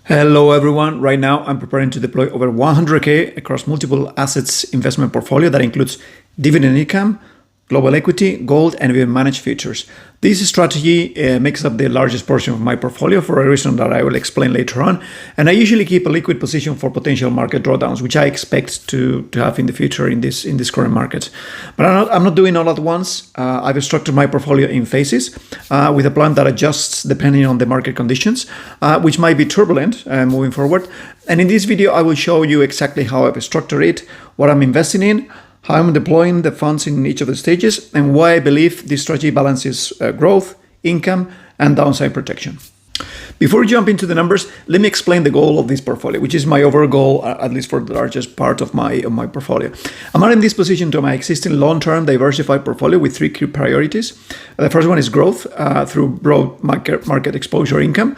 Hello everyone. Right now I'm preparing to deploy over 100K across multiple assets investment portfolio that includes dividend income, global equity, gold, and even managed futures. This strategy makes up the largest portion of my portfolio for a reason that I will explain later on. And I usually keep a liquid position for potential market drawdowns, which I expect to have in the future in this current market. But I'm not doing all at once. I've structured my portfolio in phases with a plan that adjusts depending on the market conditions, which might be turbulent moving forward. And in this video, I will show you exactly how I've structured it, what I'm investing in, how I'm deploying the funds in each of the stages, and why I believe this strategy balances growth, income, and downside protection. Before we jump into the numbers, let me explain the goal of this portfolio, which is my overall goal, at least for the largest part of my portfolio. I'm adding this position to my existing long-term diversified portfolio with three key priorities. The first one is growth through broad market exposure income,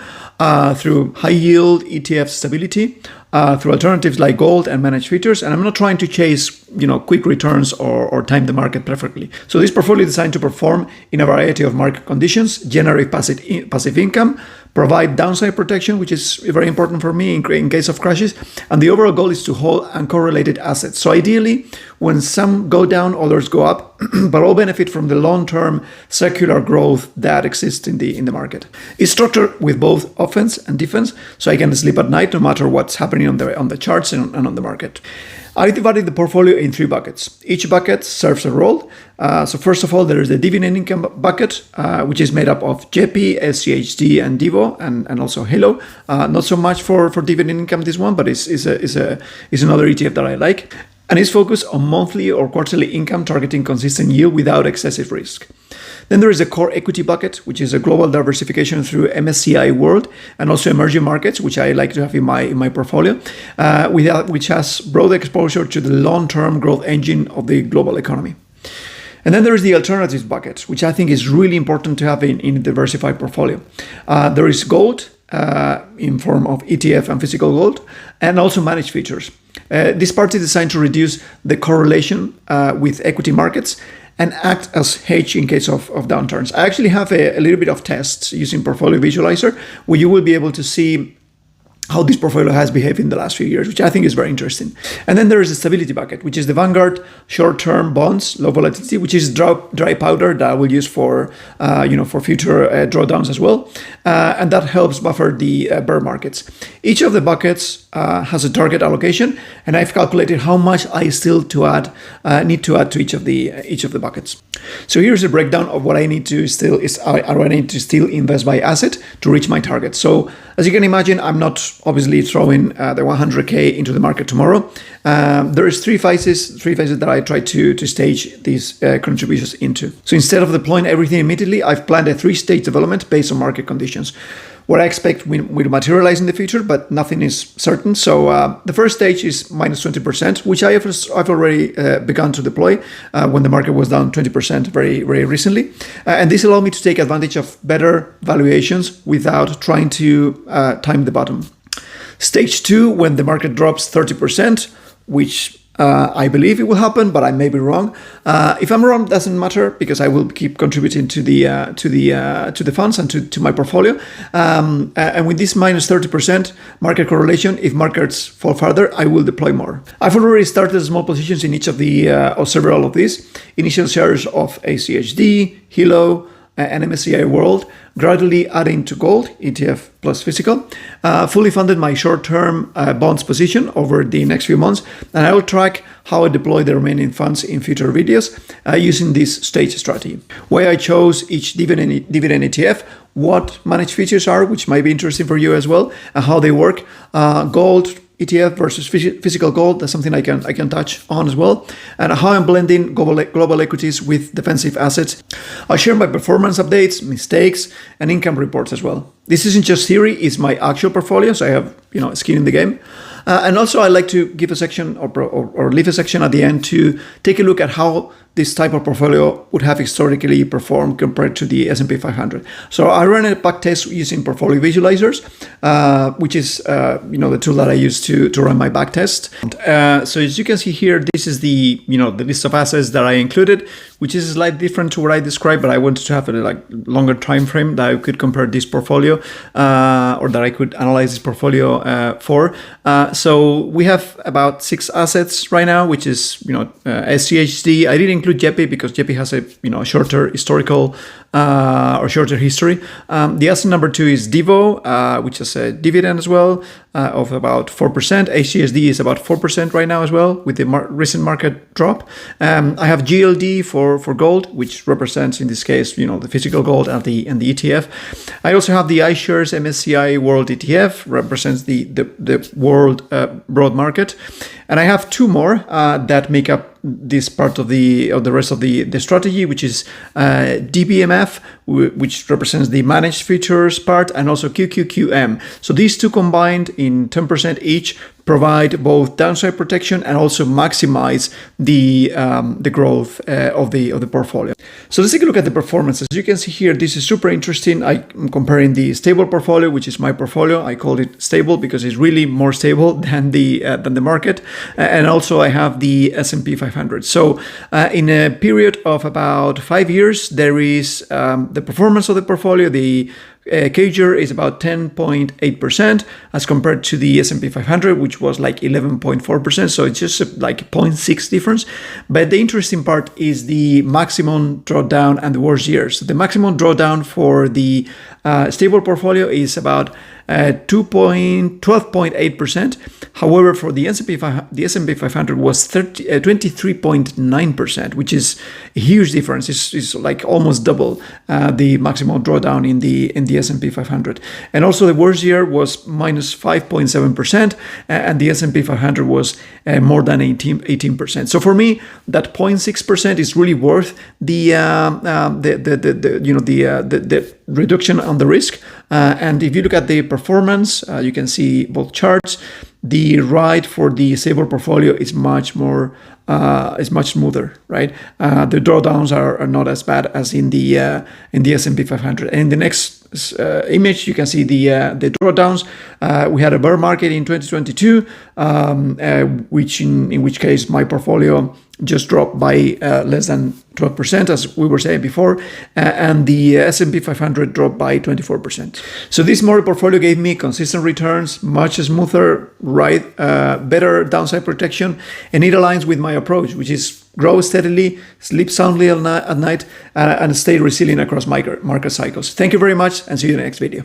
through high yield ETF stability, through alternatives like gold and managed futures. And I'm not trying to chase quick returns or time the market perfectly. So this portfolio is designed to perform in a variety of market conditions, generate passive income, provide downside protection, which is very important for me in case of crashes. And the overall goal is to hold uncorrelated assets. So ideally, when some go down, others go up, but all benefit from the long-term secular growth that exists in the market. It's structured with both offense and defense, so I can sleep at night no matter what's happening on the charts and on the market. I divided the portfolio in three buckets. Each bucket serves a role. So first of all, there is the dividend income bucket, which is made up of JP, SCHD, and Divo, and also Halo. Not so much for dividend income, this one, but is another ETF that I like. And it's focused on monthly or quarterly income, targeting consistent yield without excessive risk. Then there is a core equity bucket, which is a global diversification through MSCI World and also emerging markets, which I like to have in my portfolio, which has broad exposure to the long-term growth engine of the global economy. And then there is the alternatives bucket, which I think is really important to have in a diversified portfolio. There is gold in form of ETF and physical gold, and also managed futures. This part is designed to reduce the correlation with equity markets and act as hedge in case of downturns. I actually have a little bit of tests using Portfolio Visualizer, where you will be able to see how this portfolio has behaved in the last few years, which I think is very interesting. And then there is a stability bucket, which is the Vanguard short-term bonds, low volatility, which is dry powder that I will use for future drawdowns as well, and that helps buffer the bear markets. Each of the buckets has a target allocation, and I've calculated how much I still need to add to each of the buckets. So here's a breakdown of what I need to still invest by asset to reach my target. So as you can imagine, I'm not obviously throwing the 100K into the market tomorrow. There is three phases that I try to stage these contributions into. So instead of deploying everything immediately, I've planned a three-stage development based on market conditions. What I expect will materialize in the future, but nothing is certain. So the first stage is minus 20%, which I've already begun to deploy when the market was down 20% very, very recently. And this allowed me to take advantage of better valuations without trying to time the bottom. Stage 2, when the market drops 30%, which I believe it will happen, but I may be wrong. If I'm wrong, doesn't matter, because I will keep contributing to the funds and to my portfolio. And with this minus 30% market correlation, if markets fall further, I will deploy more. I've already started small positions in each of or several of these initial shares of ACHD, Hilo, and MSCI World, gradually adding to gold, ETF plus physical, fully funded my short-term bonds position over the next few months, and I will track how I deploy the remaining funds in future videos using this stage strategy. Why I chose each dividend ETF, what managed futures are, which might be interesting for you as well, and how they work, gold, ETF versus physical gold, that's something I can touch on as well, and how I'm blending global equities with defensive assets. I'll share my performance updates, mistakes, and income reports as well. This isn't just theory, it's my actual portfolio, so I have skin in the game. And also I like to give a section or leave a section at the end to take a look at how this type of portfolio would have historically performed compared to the S&P 500. So I ran a back test using portfolio visualizers, which is the tool that I use to run my back test. So as you can see here, this is the the list of assets that I included, which is slightly different to what I described, but I wanted to have a longer time frame that I could compare this portfolio or that I could analyze this portfolio for. So we have about 6 assets right now, which is SCHD. I didn't include JEPI because JEPI has a shorter historical or shorter history. The asset number 2 is Divo, which has a dividend as well of about 4%. HCSD is about 4% right now as well, with the recent market drop. I have GLD for gold, which represents in this case the physical gold and the ETF. I also have the iShares MSCI World ETF, represents the world broad market, and I have 2 more that make up this part of the rest of the strategy, which is DBMF, which represents the managed futures part, and also QQQM. So these 2 combined in 10% each provide both downside protection and also maximize the growth of the portfolio. So let's take a look at the performance. As you can see here, this is super interesting. I'm comparing the stable portfolio, which is my portfolio. I call it stable because it's really more stable than the market. And also I have the S&P 500. So in a period of about 5 years, there is the performance of the portfolio. The CAGR is about 10.8% as compared to the S&P 500, which was like 11.4%. So it's just like a 0.6 difference. But the interesting part is the maximum drawdown and the worst years. So the maximum drawdown for the stable portfolio is about 12.8%. However, for the S&P 500 was 23.9%, which is a huge difference. It's like almost double the maximum drawdown in the S&P 500. And also the worst year was minus 5.7%, and the S&P 500 was more than 18%. So for me, that 0.6% is really worth the reduction on the risk. And if you look at the performance, you can see both charts. The ride for the stable portfolio is much more is much smoother, right? The drawdowns are not as bad as in the S&P 500. And in the next image, you can see the drawdowns. We had a bear market in 2022, in which case my portfolio just dropped by less than 12%, as we were saying before, and the S&P 500 dropped by 24%. So this model portfolio gave me consistent returns, much smoother ride, better downside protection, and it aligns with my approach, which is grow steadily, sleep soundly at night, and stay resilient across market cycles. Thank you very much, and see you in the next video.